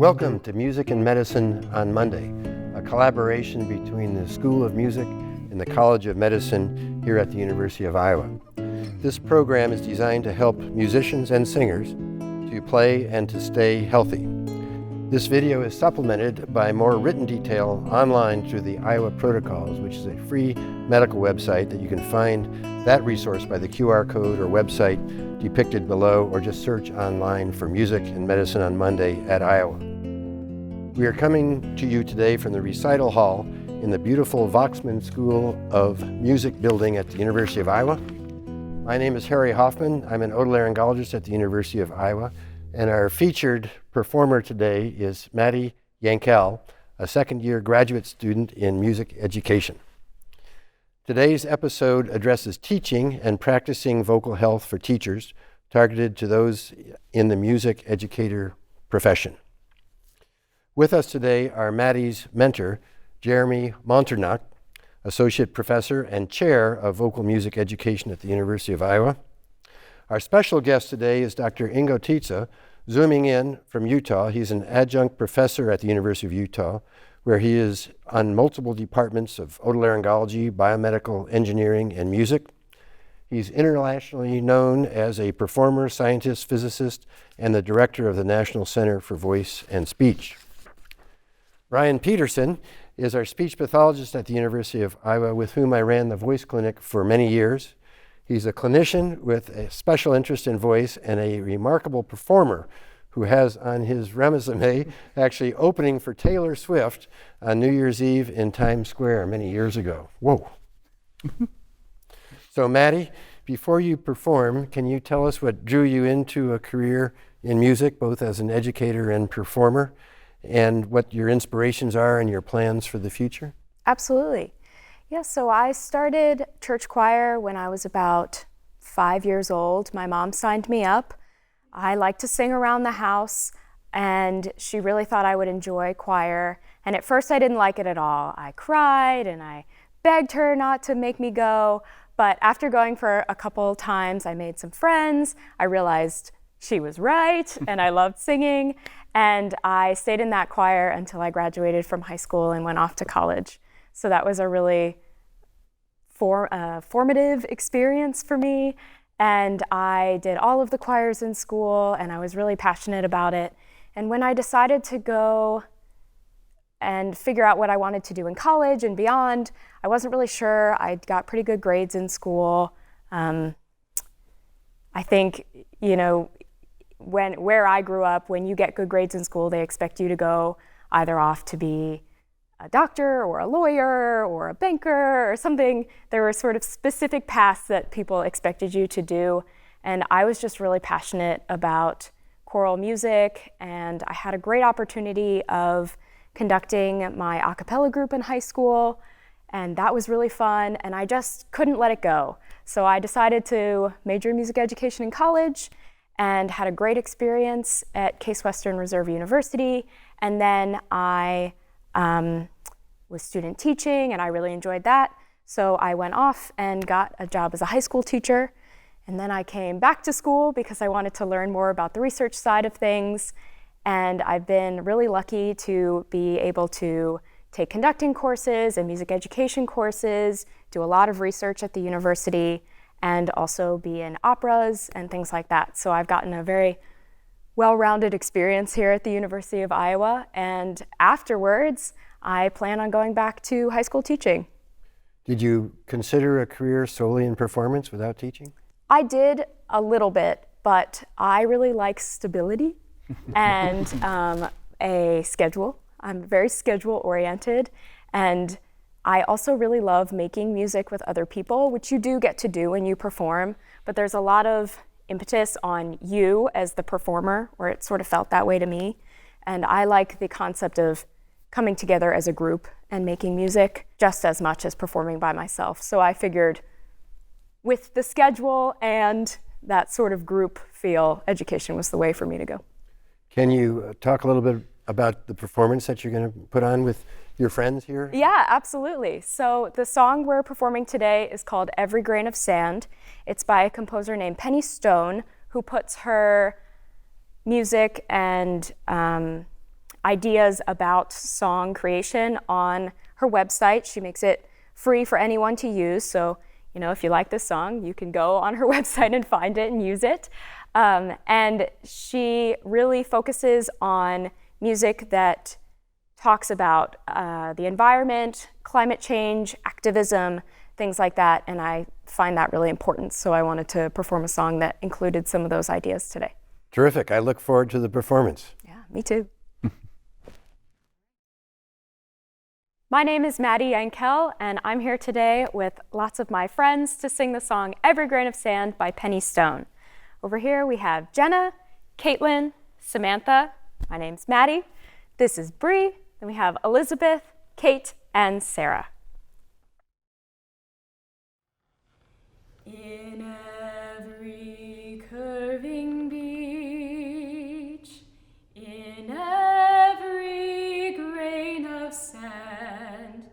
Welcome to Music and Medicine on Monday, a collaboration between the School of Music and the College of Medicine here at the University of Iowa. This program is designed to help musicians and singers to play and to stay healthy. This video is supplemented by more written detail online through the Iowa Protocols, which is a free medical website that you can find that resource by the QR code or website depicted below, or just search online for Music and Medicine on Monday at Iowa. We are coming to you today from the recital hall in the beautiful Voxman School of Music building at the University of Iowa. My name is Harry Hoffman. I'm an otolaryngologist at the University of Iowa, and our featured performer today is Maddie Yankel, a second-year graduate student in music education. Today's episode addresses teaching and practicing vocal health for teachers, targeted to those in the music educator profession. With us today are Maddie's mentor, Jeremy Monternack, Associate Professor and Chair of Vocal Music Education at the University of Iowa. Our special guest today is Dr. Ingo Tietze, zooming in from Utah. He's an adjunct professor at the University of Utah, where he is on multiple departments of otolaryngology, biomedical engineering, and music. He's internationally known as a performer, scientist, physicist, and the director of the National Center for Voice and Speech. Brian Peterson is our speech pathologist at the University of Iowa, with whom I ran the voice clinic for many years. He's a clinician with a special interest in voice and a remarkable performer who has on his resume actually opening for Taylor Swift on New Year's Eve in Times Square many years ago. Whoa. So Maddie, before you perform, can you tell us what drew you into a career in music, both as an educator and performer, and what your inspirations are and your plans for the future? Absolutely. Yeah, so I started church choir when I was about 5 years old. My mom signed me up. I like to sing around the house, and she really thought I would enjoy choir. And at first I didn't like it at all. I cried and I begged her not to make me go. But after going for a couple times, I made some friends. I realized she was right, and I loved singing. And I stayed in that choir until I graduated from high school and went off to college. So that was a really formative experience for me. And I did all of the choirs in school, and I was really passionate about it. And when I decided to go and figure out what I wanted to do in college and beyond, I wasn't really sure. I got pretty good grades in school. I think, where I grew up, when you get good grades in school, they expect you to go either off to be a doctor or a lawyer or a banker or something. There were sort of specific paths that people expected you to do. And I was just really passionate about choral music, and I had a great opportunity of conducting my a cappella group in high school, and that was really fun, and I just couldn't let it go. So I decided to major in music education in college and had a great experience at Case Western Reserve University, and then I was student teaching, and I really enjoyed that. So I went off and got a job as a high school teacher, and then I came back to school because I wanted to learn more about the research side of things. And I've been really lucky to be able to take conducting courses and music education courses, do a lot of research at the university, and also be in operas and things like that. So I've gotten a very well-rounded experience here at the University of Iowa, and afterwards, I plan on going back to high school teaching. Did you consider a career solely in performance without teaching? I did a little bit, but I really like stability and a schedule. I'm very schedule-oriented, and I also really love making music with other people, which you do get to do when you perform, but there's a lot of impetus on you as the performer, or it sort of felt that way to me. And I like the concept of coming together as a group and making music just as much as performing by myself. So I figured with the schedule and that sort of group feel, education was the way for me to go. Can you talk a little bit about the performance that you're going to put on with your friends here? Yeah, absolutely. So the song we're performing today is called Every Grain of Sand. It's by a composer named Penny Stone, who puts her music and ideas about song creation on her website. She makes it free for anyone to use. So, if you like this song, you can go on her website and find it and use it. And she really focuses on music that talks about the environment, climate change, activism, things like that. And I find that really important. So I wanted to perform a song that included some of those ideas today. Terrific. I look forward to the performance. Yeah, me too. My name is Maddie Yankel, and I'm here today with lots of my friends to sing the song Every Grain of Sand by Penny Stone. Over here we have Jenna, Caitlin, Samantha. My name's Maddie. This is Bree. Then we have Elizabeth, Kate, and Sarah. In every curving beach, in every grain of sand,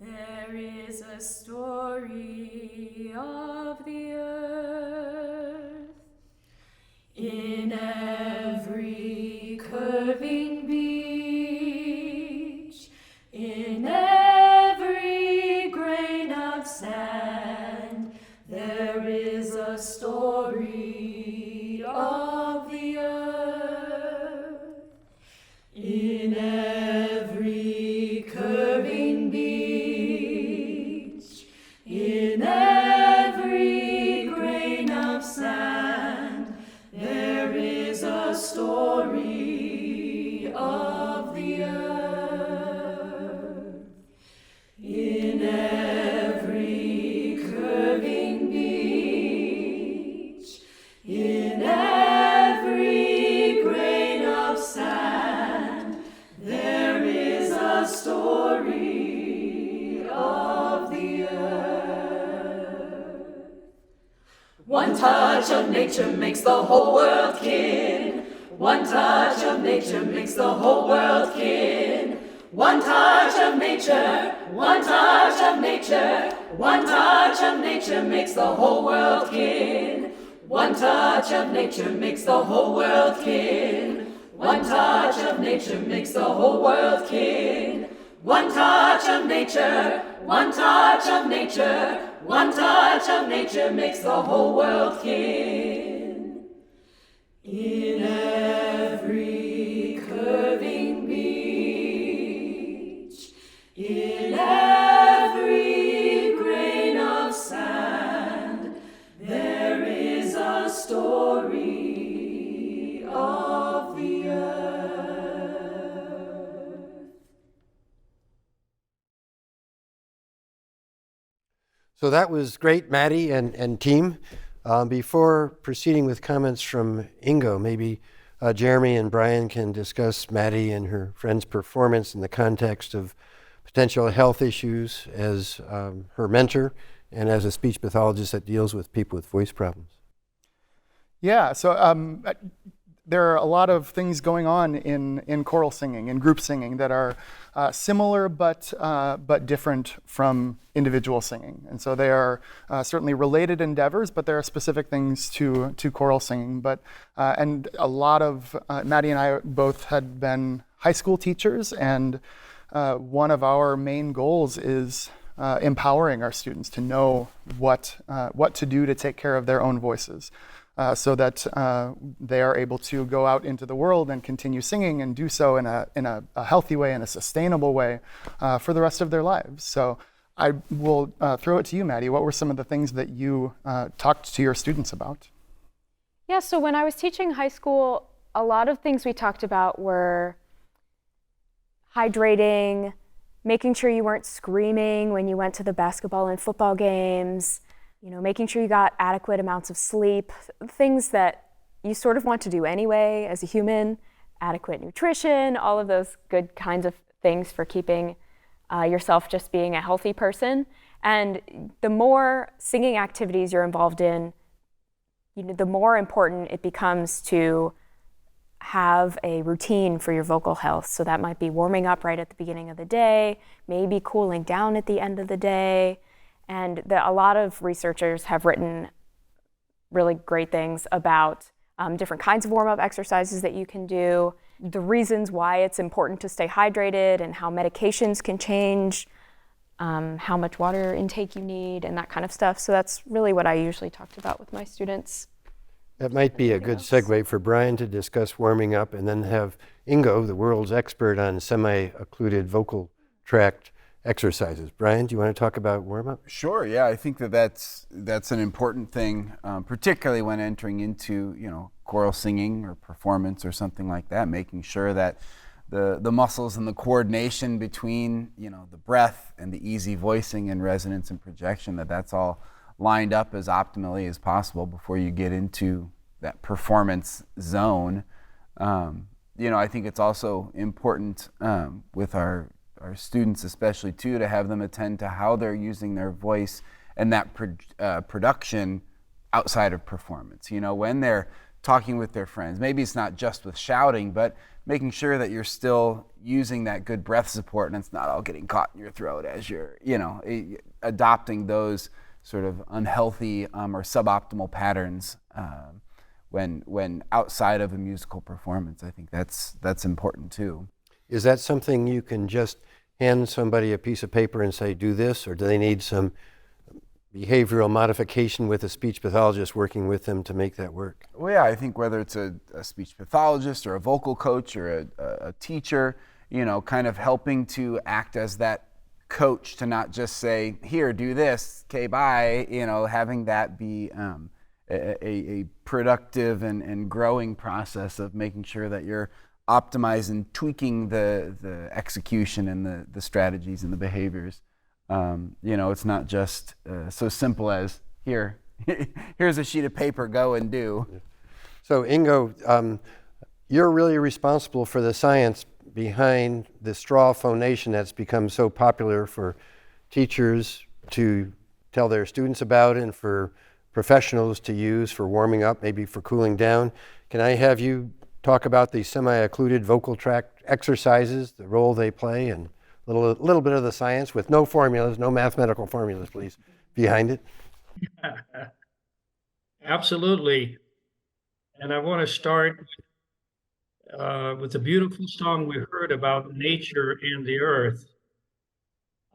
there is a story of the earth. In every curving beach, in every grain of sand, there is a story of the earth. In every curving beach, in every grain of sand, there is a story of the earth. In every curving beach, in every grain of sand, there is a story of the earth. One touch of nature makes the whole world kin. One touch of nature makes the whole world kin. One touch of nature, one touch of nature, one touch of nature makes the whole world kin. One touch of nature makes the whole world kin. One touch of nature makes the whole world kin. One touch of nature, one touch of nature, one touch of nature makes the whole world kin. In every curving beach, in every grain of sand, there is a story of the earth. So that was great, Maddie and team. Before proceeding with comments from Ingo, maybe Jeremy and Brian can discuss Maddie and her friend's performance in the context of potential health issues as her mentor and as a speech pathologist that deals with people with voice problems. Yeah, so there are a lot of things going on in choral singing, in group singing, that are similar but different from individual singing. And so they are certainly related endeavors, but there are specific things to choral singing. But and a lot of Maddie and I both had been high school teachers, and one of our main goals is empowering our students to know what to do to take care of their own voices. So that they are able to go out into the world and continue singing and do so in a healthy way, in a sustainable way for the rest of their lives. So I will throw it to you, Maddie. What were some of the things that you talked to your students about? Yeah, so when I was teaching high school, a lot of things we talked about were hydrating, making sure you weren't screaming when you went to the basketball and football games, making sure you got adequate amounts of sleep, things that you sort of want to do anyway as a human, adequate nutrition, all of those good kinds of things for keeping yourself just being a healthy person. And the more singing activities you're involved in, the more important it becomes to have a routine for your vocal health. So that might be warming up right at the beginning of the day, maybe cooling down at the end of the day. And a lot of researchers have written really great things about different kinds of warm-up exercises that you can do, the reasons why it's important to stay hydrated and how medications can change, how much water intake you need, and that kind of stuff. So that's really what I usually talked about with my students. That might be a good segue for Brian to discuss warming up, and then have Ingo, the world's expert on semi-occluded vocal tract exercises. Brian, do you want to talk about warm-up? Sure. Yeah, I think that's an important thing, particularly when entering into choral singing or performance or something like that. Making sure that the muscles and the coordination between the breath and the easy voicing and resonance and projection, that's all lined up as optimally as possible before you get into that performance zone. I think it's also important with our students especially too, to have them attend to how they're using their voice and that production outside of performance. When they're talking with their friends, maybe it's not just with shouting, but making sure that you're still using that good breath support and it's not all getting caught in your throat as you're, adopting those sort of unhealthy or suboptimal patterns when outside of a musical performance. I think that's important too. Is that something you can just hand somebody a piece of paper and say, do this, or do they need some behavioral modification with a speech pathologist working with them to make that work? Well, yeah, I think whether it's a speech pathologist or a vocal coach or a teacher, kind of helping to act as that coach to not just say, here, do this, okay, bye, having that be a productive and growing process of making sure that you're optimizing, tweaking the execution and the strategies and the behaviors. It's not just so simple as here's a sheet of paper, go and do. So Ingo, you're really responsible for the science behind the straw phonation that's become so popular for teachers to tell their students about and for professionals to use for warming up, maybe for cooling down. Can I have you talk about the semi-occluded vocal tract exercises, the role they play, and a little bit of the science with no formulas, no mathematical formulas, please, behind it? Absolutely. And I want to start with a beautiful song we heard about nature and the earth.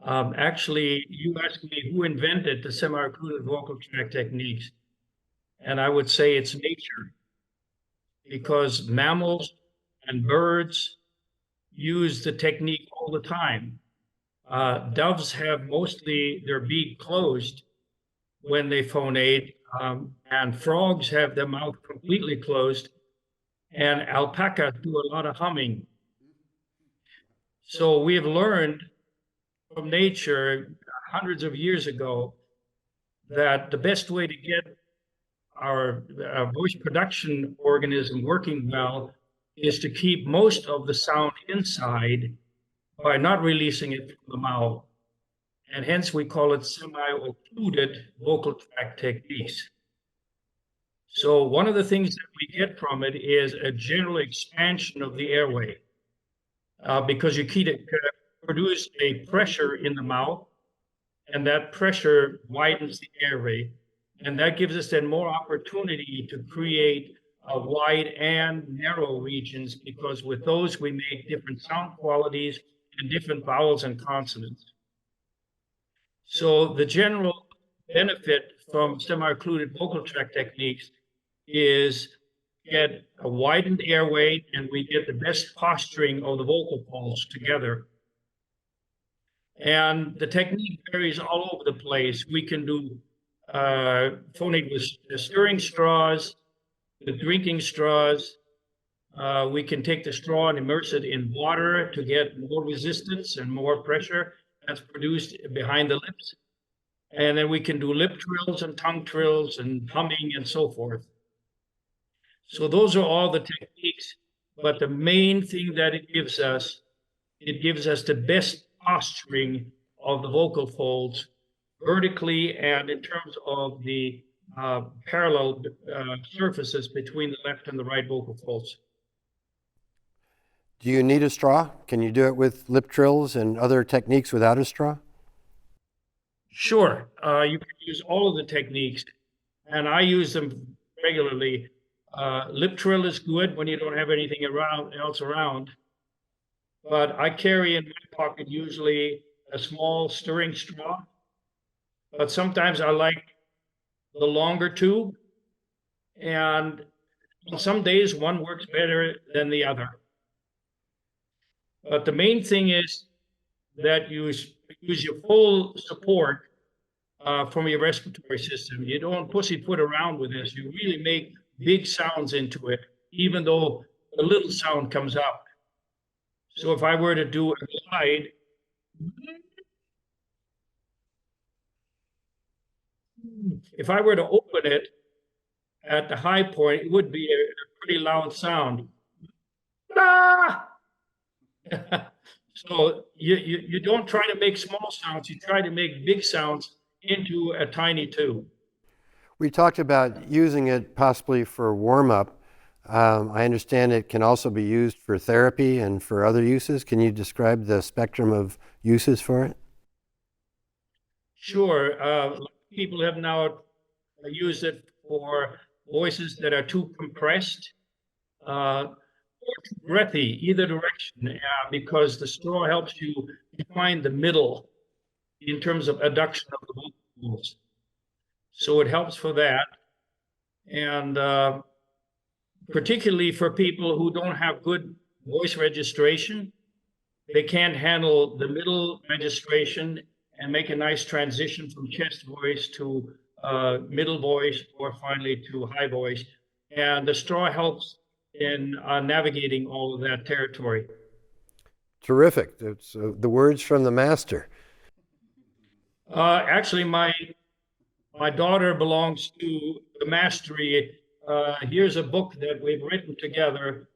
Actually, you asked me who invented the semi-occluded vocal tract techniques, and I would say it's nature, because mammals and birds use the technique all the time. Doves have mostly their beak closed when they phonate, and frogs have their mouth completely closed, and alpacas do a lot of humming. So we have learned from nature hundreds of years ago that the best way to get our voice production organism working well is to keep most of the sound inside by not releasing it from the mouth. And hence we call it semi-occluded vocal tract techniques. So one of the things that we get from it is a general expansion of the airway, because you produce a pressure in the mouth, and that pressure widens the airway. And that gives us then more opportunity to create wide and narrow regions, because with those we make different sound qualities and different vowels and consonants. So the general benefit from semi-occluded vocal tract techniques is get a widened airway, and we get the best posturing of the vocal folds together. And the technique varies all over the place. We can do phonate with stirring straws, with drinking straws. We can take the straw and immerse it in water to get more resistance and more pressure that's produced behind the lips. And then we can do lip trills and tongue trills and humming and so forth. So those are all the techniques, but the main thing that it gives us the best posturing of the vocal folds vertically and in terms of the parallel surfaces between the left and the right vocal folds. Do you need a straw? Can you do it with lip trills and other techniques without a straw? Sure, you can use all of the techniques, and I use them regularly. Lip trill is good when you don't have anything else around. But I carry in my pocket usually a small stirring straw. But sometimes I like the longer tube. And on some days, one works better than the other. But the main thing is that you use your full support from your respiratory system. You don't pussyfoot around with this. You really make big sounds into it, even though a little sound comes out. So if I were to do a glide, if I were to open it at the high point, it would be a pretty loud sound. Ah! So you don't try to make small sounds, you try to make big sounds into a tiny tube. We talked about using it possibly for warm-up. I understand it can also be used for therapy and for other uses. Can you describe the spectrum of uses for it? Sure. People have now used it for voices that are too compressed or too breathy, either direction, because the straw helps you find the middle in terms of adduction of the vocal folds. So it helps for that. And particularly for people who don't have good voice registration, they can't handle the middle registration and make a nice transition from chest voice to middle voice or finally to high voice. And the straw helps in navigating all of that territory. Terrific. It's, the words from the master. Actually, my daughter belongs to the mastery. Here's a book that we've written together.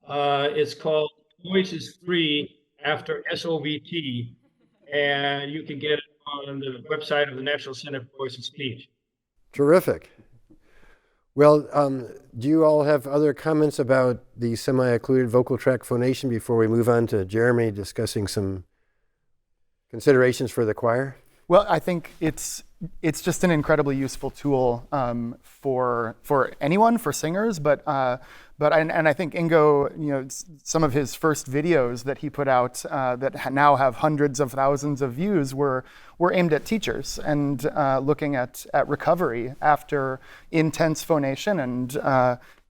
It's called Voice is Free After SOVT, and you can get it on the website of the National Center for Voice and Speech. Terrific. Well, do you all have other comments about the semi-occluded vocal tract phonation before we move on to Jeremy discussing some considerations for the choir? Well, I think it's just an incredibly useful tool for anyone, for singers, but I think Ingo, some of his first videos that he put out that now have hundreds of thousands of views were aimed at teachers and looking at recovery after intense phonation. And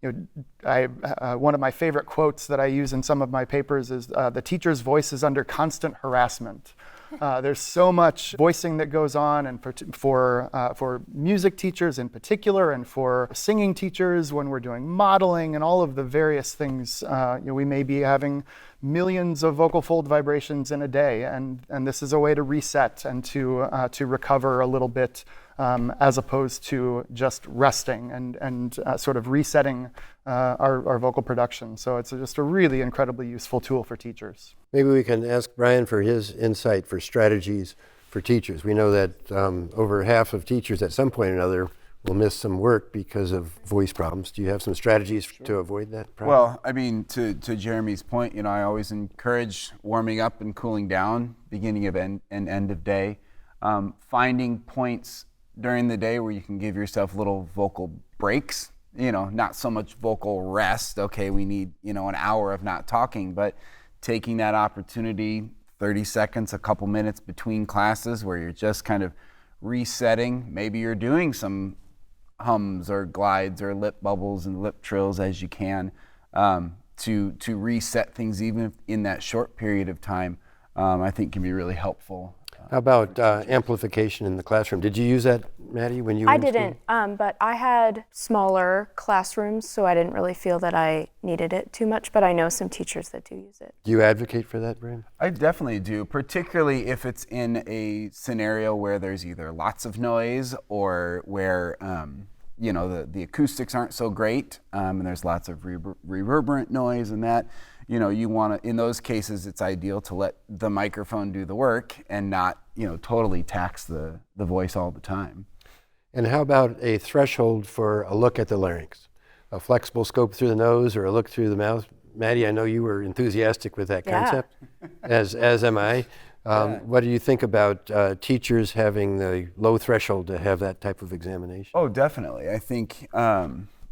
one of my favorite quotes that I use in some of my papers is the teacher's voice is under constant harassment. There's so much voicing that goes on, and for music teachers in particular, and for singing teachers when we're doing modeling and all of the various things. We may be having millions of vocal fold vibrations in a day, and this is a way to reset and to recover a little bit, as opposed to just resting and sort of resetting our vocal production. So it's just a really incredibly useful tool for teachers. Maybe we can ask Brian for his insight for strategies for teachers. We know that over half of teachers at some point or another will miss some work because of voice problems. Do you have some strategies to avoid that problem? Well, I mean, to Jeremy's point, I always encourage warming up and cooling down, beginning of and end of day, finding points during the day where you can give yourself little vocal breaks, not so much vocal rest. Okay, we need, an hour of not talking, but taking that opportunity, 30 seconds, a couple minutes between classes where you're just kind of resetting. Maybe you're doing some hums or glides or lip bubbles and lip trills as you can, to reset things even in that short period of time, I think can be really helpful. How about amplification in the classroom? Did you use that, Maddie, when you were I in school? didn't, but I had smaller classrooms, so I didn't really feel that I needed it too much, but I know some teachers that do use it. Do you advocate for that, Brian? I definitely do, particularly if it's in a scenario where there's either lots of noise or where the acoustics aren't so great, and there's lots of reverberant noise and that. You want to, in those cases, it's ideal to let the microphone do the work and not, totally tax the voice all the time. And how about a threshold for a look at the larynx? A flexible scope through the nose or a look through the mouth? Maddie, I know you were enthusiastic with that concept, as am I. What do you think about teachers having the low threshold to have that type of examination? Oh, definitely. I think,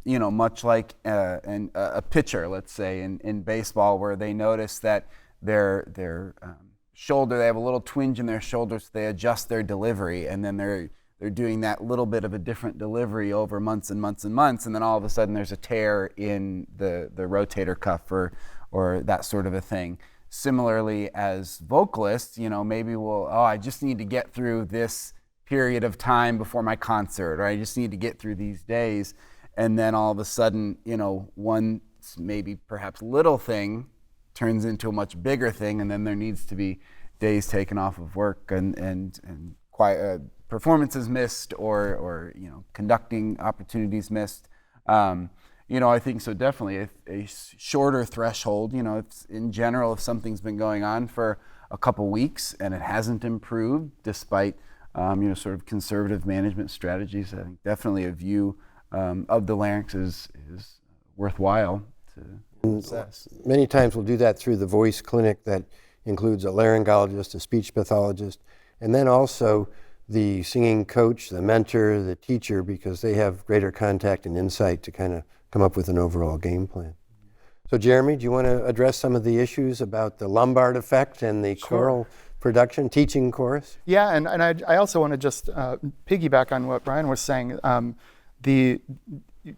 you know, much like a pitcher, let's say in baseball, where they notice that their shoulder, they have a little twinge in their shoulder, so they adjust their delivery, and then they're doing that little bit of a different delivery over months and months and months, and then all of a sudden there's a tear in the rotator cuff or that sort of a thing. Similarly, as vocalists, you know, maybe I just need to get through this period of time before my concert, or I just need to get through these days, and then all of a sudden, you know, one maybe perhaps little thing turns into a much bigger thing, and then there needs to be days taken off of work and performances missed, or you know, conducting opportunities missed. You know, I think so definitely a shorter threshold. You know, it's in general, if something's been going on for a couple weeks and it hasn't improved despite you know, sort of conservative management strategies, I think definitely a view of the larynx is worthwhile to assess. Many times we'll do that through the voice clinic that includes a laryngologist, a speech pathologist, and then also the singing coach, the mentor, the teacher, because they have greater contact and insight to kind of come up with an overall game plan. So Jeremy, do you want to address some of the issues about the Lombard effect and the choral production, teaching chorus? Yeah, and I also want to just piggyback on what Brian was saying.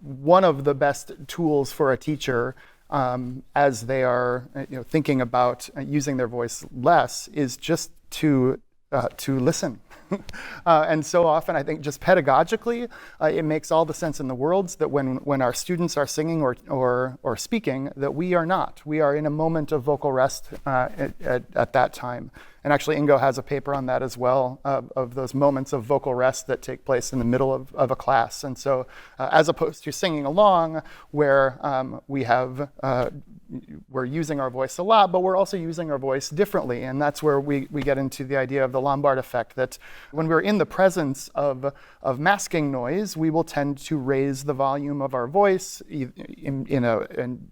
One of the best tools for a teacher as they are thinking about using their voice less is just to listen. And so often, I think just pedagogically, it makes all the sense in the world that when our students are singing or speaking, that we are not. We are in a moment of vocal rest at that time. And actually, Ingo has a paper on that as well, of those moments of vocal rest that take place in the middle of a class. And so, as opposed to singing along, where we're using our voice a lot, but we're also using our voice differently. And that's where we get into the idea of the Lombard effect, that when we're in the presence of masking noise, we will tend to raise the volume of our voice in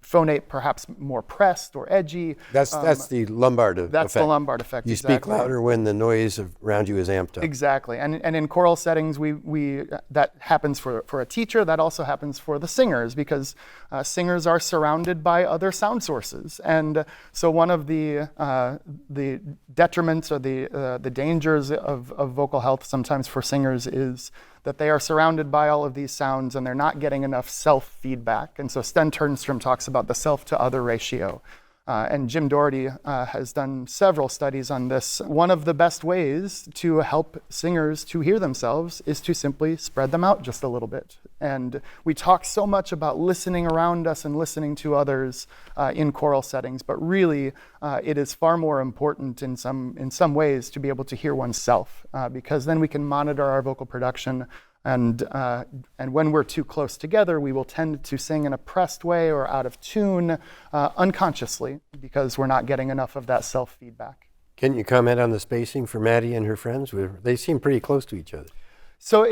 phonate, perhaps more pressed or edgy. That's the Lombard effect. That's the Lombard effect. You speak louder when the noise around you is amped up. Exactly. And in choral settings, that happens for a teacher. That also happens for the singers, because singers are surrounded by other sound sources. And so one of the detriments or the dangers of vocal health sometimes for singers is that they are surrounded by all of these sounds and they're not getting enough self-feedback. And so Sten Turnstrom talks about the self-to-other ratio. And Jim Doherty has done several studies on this. One of the best ways to help singers to hear themselves is to simply spread them out just a little bit. And we talk so much about listening around us and listening to others in choral settings, but really it is far more important in some ways to be able to hear oneself, because then we can monitor our vocal production. And when we're too close together, we will tend to sing in a pressed way or out of tune unconsciously, because we're not getting enough of that self-feedback. Can you comment on the spacing for Maddie and her friends? They seem pretty close to each other. So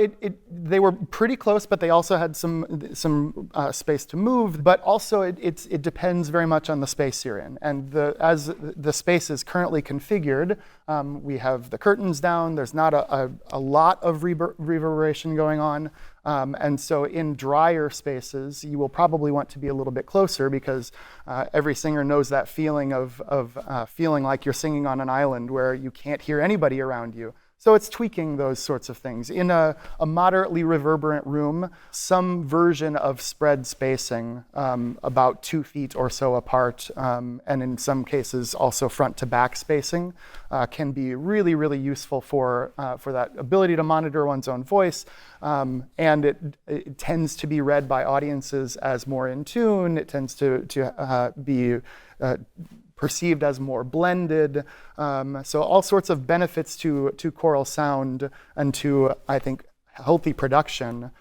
they were pretty close, but they also had some space to move. But also it depends very much on the space you're in. And as the space is currently configured, we have the curtains down. There's not a lot of reverberation going on. And so in drier spaces, you will probably want to be a little bit closer, because every singer knows that feeling of feeling like you're singing on an island where you can't hear anybody around you. So it's tweaking those sorts of things. In a moderately reverberant room, some version of spread spacing, about 2 feet or so apart, and in some cases also front to back spacing, can be really, really useful for that ability to monitor one's own voice. And it tends to be read by audiences as more in tune. It tends to be perceived as more blended. So all sorts of benefits to choral sound and to, I think, healthy production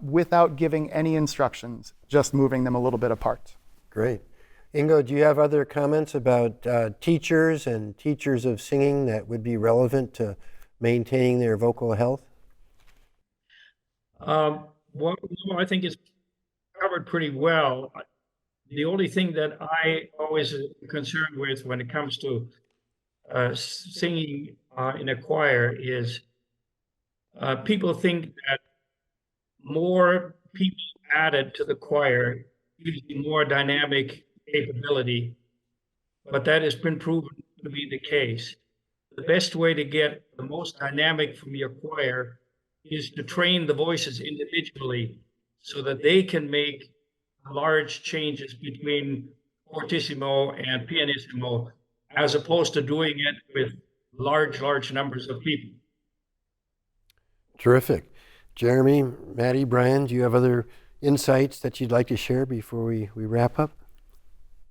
without giving any instructions, just moving them a little bit apart. Great. Ingo, do you have other comments about teachers and teachers of singing that would be relevant to maintaining their vocal health? Well, no, I think it's covered pretty well. The only thing that I always am concerned with when it comes to singing in a choir is people think that more people added to the choir gives you more dynamic capability, but that has been proven to be the case. The best way to get the most dynamic from your choir is to train the voices individually so that they can make large changes between fortissimo and pianissimo, as opposed to doing it with large numbers of people. Terrific. Jeremy, Maddie, Brian, do you have other insights that you'd like to share before we wrap up?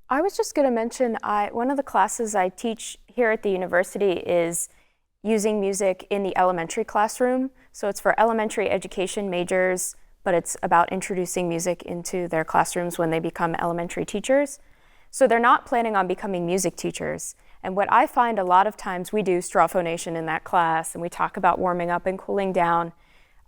I was just going to mention, one of the classes I teach here at the university is using music in the elementary classroom. So it's for elementary education majors, but it's about introducing music into their classrooms when they become elementary teachers. So they're not planning on becoming music teachers. And what I find a lot of times, we do straw phonation in that class, and we talk about warming up and cooling down.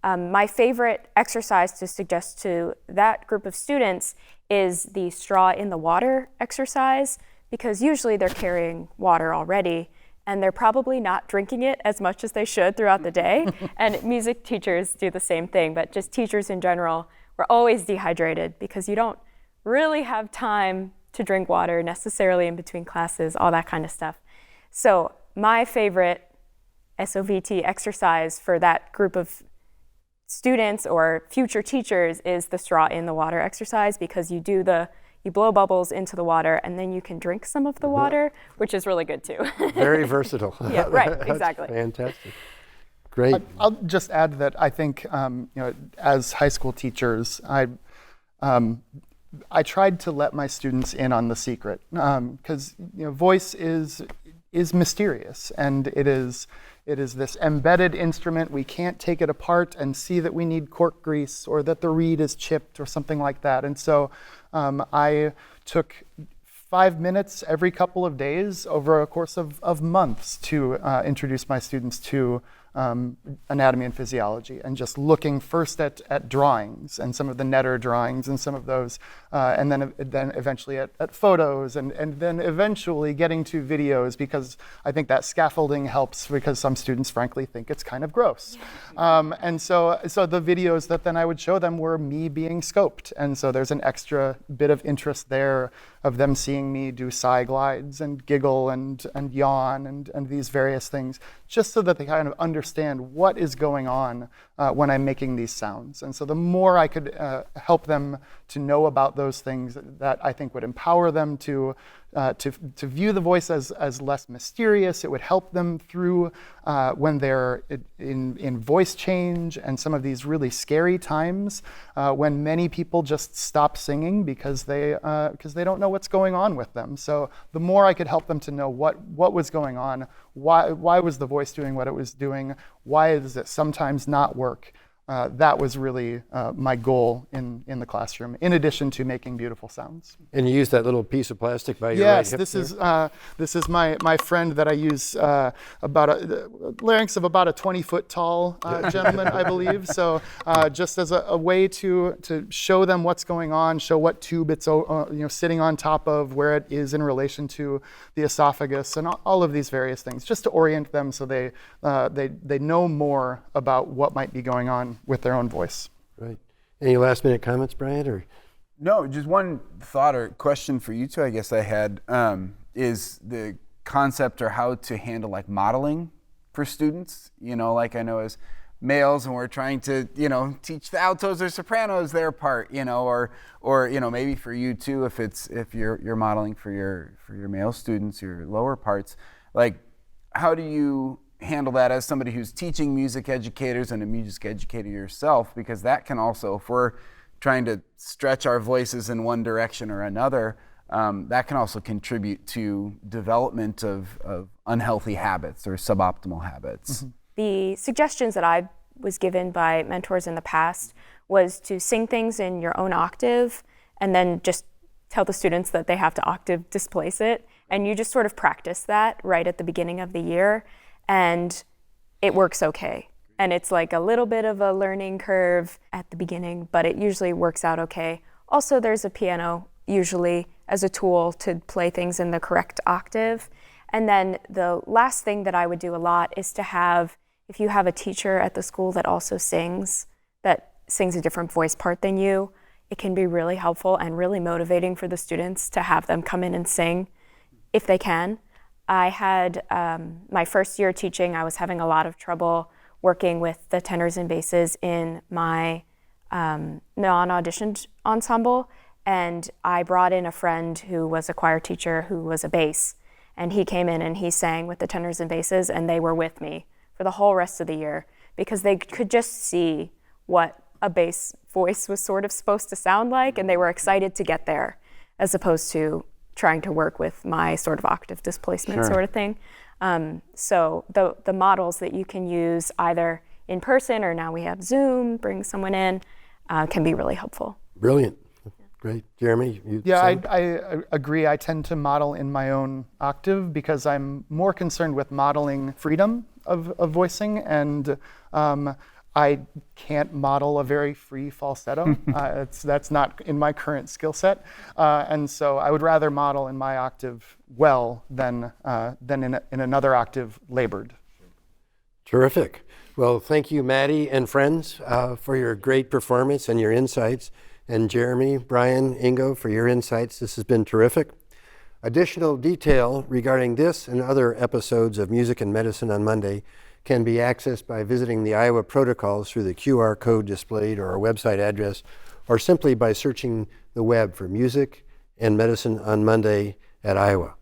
My favorite exercise to suggest to that group of students is the straw in the water exercise, because usually they're carrying water already, and they're probably not drinking it as much as they should throughout the day. And music teachers do the same thing, but just teachers in general, we're always dehydrated because you don't really have time to drink water necessarily in between classes, all that kind of stuff. So my favorite SOVT exercise for that group of students or future teachers is the straw in the water exercise, because you blow bubbles into the water and then you can drink some of the water, which is really good too. Very versatile. Yeah, right, exactly. Fantastic. Great. I'll just add that I think, as high school teachers, I tried to let my students in on the secret, because voice is mysterious, and it is this embedded instrument. We can't take it apart and see that we need cork grease or that the reed is chipped or something like that. And so I took 5 minutes every couple of days over a course of months to introduce my students to anatomy and physiology, and just looking first at drawings and some of the Netter drawings and some of those, and then eventually at photos, and then eventually getting to videos, because I think that scaffolding helps, because some students frankly think it's kind of gross. And so the videos that then I would show them were me being scoped, and so there's an extra bit of interest there of them seeing me do sigh glides and giggle and yawn and these various things, just so that they kind of understand what is going on when I'm making these sounds. And so the more I could help them to know about those things, that I think would empower them to view the voice as less mysterious. It would help them through when they're in voice change and some of these really scary times when many people just stop singing because they don't know what's going on with them. So the more I could help them to know what was going on, why was the voice doing what it was doing, why does it sometimes not work, that was really my goal in the classroom, in addition to making beautiful sounds. And you use that little piece of plastic by your right hip. Yes, this is my friend that I use, the larynx of about a 20-foot tall gentleman, I believe. So just as a way to show them what's going on, show what tube it's sitting on top of, where it is in relation to the esophagus, and all of these various things, just to orient them so they know more about what might be going on with their own voice. Right. Any last minute comments, Brian? Or no, just one thought or question for you two, I guess I had, is the concept or how to handle like modeling for students. Like I know as males, and we're trying to, teach the altos or sopranos their part, or maybe for you too, if you're modeling for your male students, your lower parts, like how do you handle that as somebody who's teaching music educators and a music educator yourself? Because that can also, if we're trying to stretch our voices in one direction or another, that can also contribute to development of unhealthy habits or suboptimal habits. Mm-hmm. The suggestions that I was given by mentors in the past was to sing things in your own octave and then just tell the students that they have to octave displace it. And you just sort of practice that right at the beginning of the year. And it works okay. And it's like a little bit of a learning curve at the beginning, but it usually works out okay. Also, there's a piano usually as a tool to play things in the correct octave. And then the last thing that I would do a lot is to have, if you have a teacher at the school that also sings, that sings a different voice part than you, it can be really helpful and really motivating for the students to have them come in and sing if they can. I had my first year teaching, I was having a lot of trouble working with the tenors and basses in my non-auditioned ensemble, and I brought in a friend who was a choir teacher who was a bass, and he came in and he sang with the tenors and basses, and they were with me for the whole rest of the year because they could just see what a bass voice was sort of supposed to sound like, and they were excited to get there as opposed to trying to work with my sort of octave displacement sort of thing. So the models that you can use either in person or now we have Zoom, bring someone in, can be really helpful. Brilliant. Great. Jeremy? I agree. I tend to model in my own octave because I'm more concerned with modeling freedom of voicing, and I can't model a very free falsetto. That's not in my current skill set. And so I would rather model in my octave well than in another octave labored. Terrific. Well, thank you, Maddie and friends, for your great performance and your insights. And Jeremy, Brian, Ingo, for your insights. This has been terrific. Additional detail regarding this and other episodes of Music and Medicine on Monday can be accessed by visiting the Iowa protocols through the QR code displayed or our website address, or simply by searching the web for Music and Medicine on Monday at Iowa.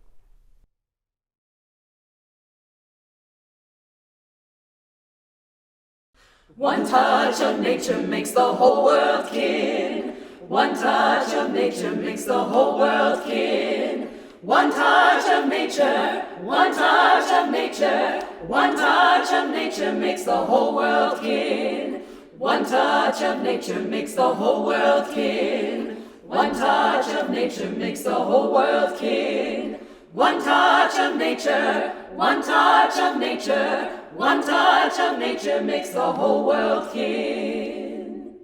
One touch of nature makes the whole world kin. One touch of nature makes the whole world kin. One touch of nature, one touch of nature, one touch of nature makes the whole world kin. One touch of nature makes the whole world kin. One touch of nature makes the whole world kin. One touch of nature, one touch of nature, one touch of nature makes the whole world kin.